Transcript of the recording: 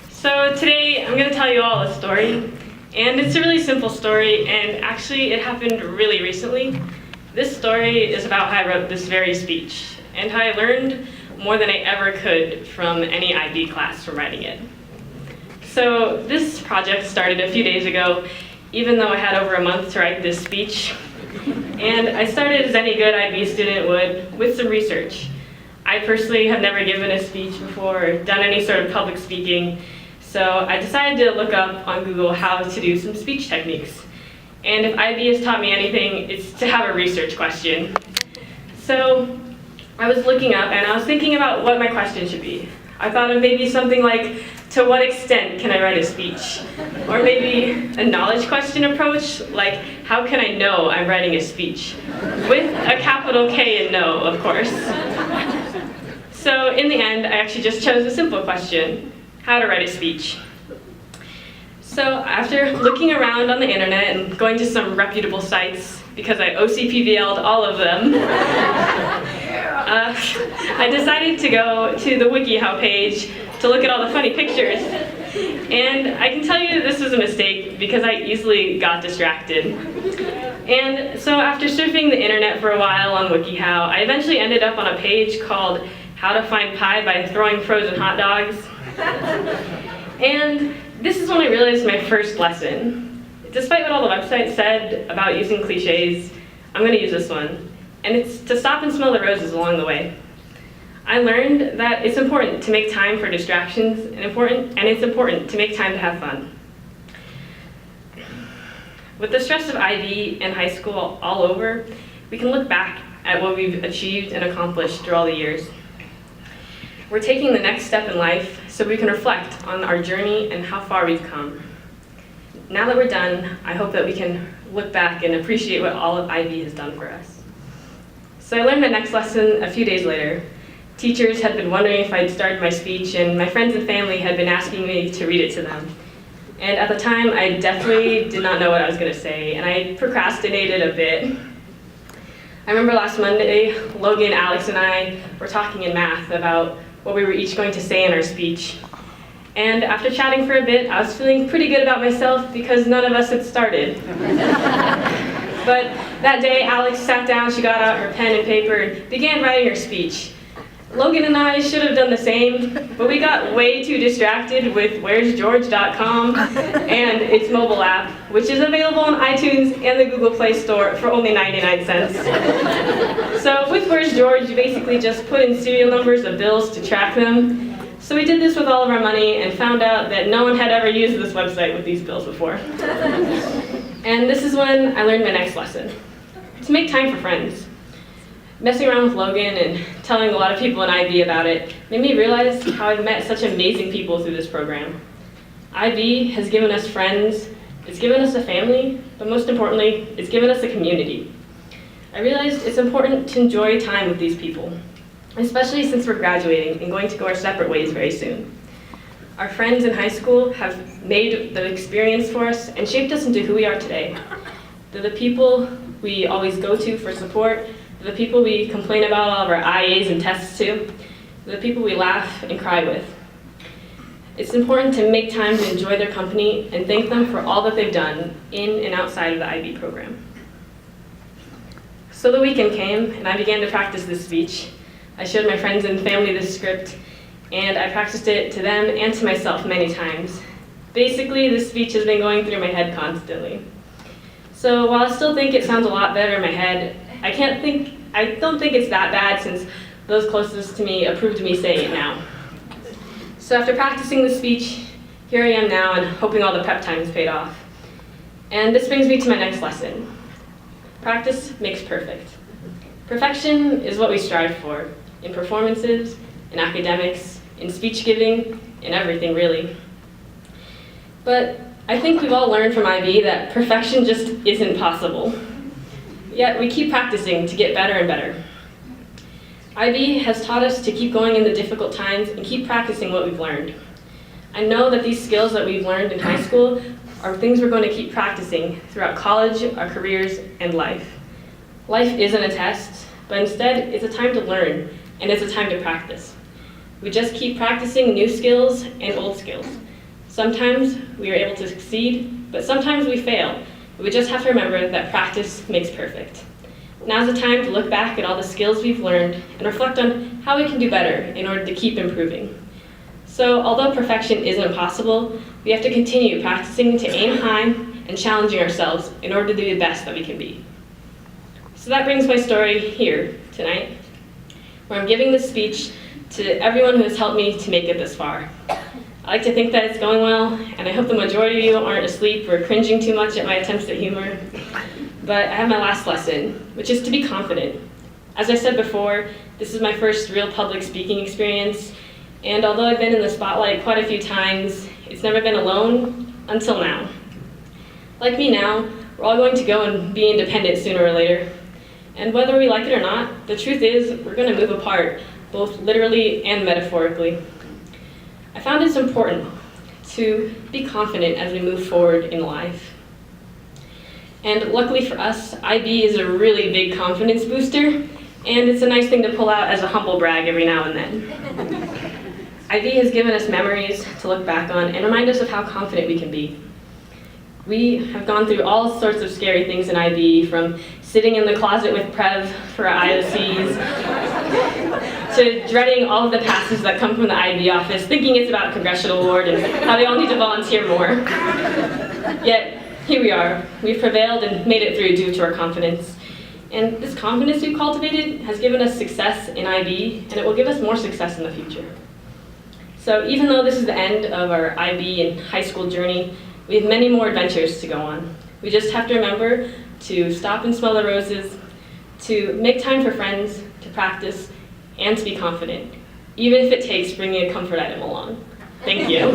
So today I'm going to tell you all a story, and it's a really simple story, and actually it happened really recently. This story is about how I wrote this very speech, and how I learned more than I ever could from any IB class from writing it. So this project started a few days ago, even though I had over a month to write this speech. And I started as any good IB student would, with some research. I personally have never given a speech before or done any sort of public speaking, so I decided to look up on Google how to do some speech techniques. And if IB has taught me anything, it's to have a research question. So I was looking up and I was thinking about what my question should be. I thought of maybe something like, to what extent can I write a speech? Or maybe a knowledge question approach, like how can I know I'm writing a speech? With a capital K in know, of course. So in the end, I actually just chose a simple question, how to write a speech. So after looking around on the internet and going to some reputable sites, because I OCPVL'd all of them, I decided to go to the WikiHow page to look at all the funny pictures. And I can tell you this was a mistake because I easily got distracted. And so after surfing the internet for a while on WikiHow, I eventually ended up on a page called How to Find Pie by Throwing Frozen Hot Dogs. And this is when I realized my first lesson. Despite what all the websites said about using cliches, I'm going to use this one. And it's to stop and smell the roses along the way. I learned that it's important to make time for distractions and it's important to make time to have fun. With the stress of IB and high school all over, we can look back at what we've achieved and accomplished through all the years. We're taking the next step in life so we can reflect on our journey and how far we've come. Now that we're done, I hope that we can look back and appreciate what all of IB has done for us. So I learned my next lesson a few days later. Teachers had been wondering if I'd started my speech, and my friends and family had been asking me to read it to them. And at the time, I definitely did not know what I was going to say, and I procrastinated a bit. I remember last Monday, Logan, Alex, and I were talking in math about what we were each going to say in our speech. And after chatting for a bit, I was feeling pretty good about myself because none of us had started. But that day, Alex sat down, she got out her pen and paper and began writing her speech. Logan and I should have done the same, but we got way too distracted with where'sgeorge.com and its mobile app, which is available on iTunes and the Google Play Store for only 99 cents. So with Where's George, you basically just put in serial numbers of bills to track them. So we did this with all of our money and found out that no one had ever used this website with these bills before. And this is when I learned my next lesson, to make time for friends. Messing around with Logan and telling a lot of people in IB about it made me realize how I've met such amazing people through this program. IB has given us friends, it's given us a family, but most importantly, it's given us a community. I realized it's important to enjoy time with these people, especially since we're graduating and going to go our separate ways very soon. Our friends in high school have made the experience for us and shaped us into who we are today. They're the people we always go to for support, the people we complain about all of our IAs and tests to, the people we laugh and cry with. It's important to make time to enjoy their company and thank them for all that they've done in and outside of the IB program. So the weekend came and I began to practice this speech. I showed my friends and family this script and I practiced it to them and to myself many times. Basically, this speech has been going through my head constantly. So while I still think it sounds a lot better in my head, I don't think it's that bad since those closest to me approved me saying it now. So after practicing the speech, here I am now and hoping all the prep time has paid off. And this brings me to my next lesson. Practice makes perfect. Perfection is what we strive for in performances, in academics, in speech giving, in everything really. But I think we've all learned from IB that perfection just isn't possible. Yet we keep practicing to get better and better. IB has taught us to keep going in the difficult times and keep practicing what we've learned. I know that these skills that we've learned in high school are things we're going to keep practicing throughout college, our careers, and life. Life isn't a test, but instead it's a time to learn and it's a time to practice. We just keep practicing new skills and old skills. Sometimes we are able to succeed, but sometimes we fail. We just have to remember that practice makes perfect. Now's the time to look back at all the skills we've learned and reflect on how we can do better in order to keep improving. So although perfection isn't possible, we have to continue practicing to aim high and challenging ourselves in order to be the best that we can be. So that brings my story here tonight, where I'm giving this speech to everyone who has helped me to make it this far. I like to think that it's going well, and I hope the majority of you aren't asleep or cringing too much at my attempts at humor. But I have my last lesson, which is to be confident. As I said before, this is my first real public speaking experience, and although I've been in the spotlight quite a few times, it's never been alone until now. Like me now, we're all going to go and be independent sooner or later. And whether we like it or not, the truth is we're going to move apart, both literally and metaphorically. I found it's important to be confident as we move forward in life. And luckily for us, IB is a really big confidence booster, and it's a nice thing to pull out as a humble brag every now and then. IB has given us memories to look back on and remind us of how confident we can be. We have gone through all sorts of scary things in IB, from sitting in the closet with Prev for our IOCs, to dreading all of the passes that come from the IB office, thinking it's about a congressional award and how they all need to volunteer more. Yet, here we are. We've prevailed and made it through due to our confidence. And this confidence we've cultivated has given us success in IB, and it will give us more success in the future. So even though this is the end of our IB and high school journey, we have many more adventures to go on. We just have to remember to stop and smell the roses, to make time for friends, to practice, and to be confident, even if it takes bringing a comfort item along. Thank you.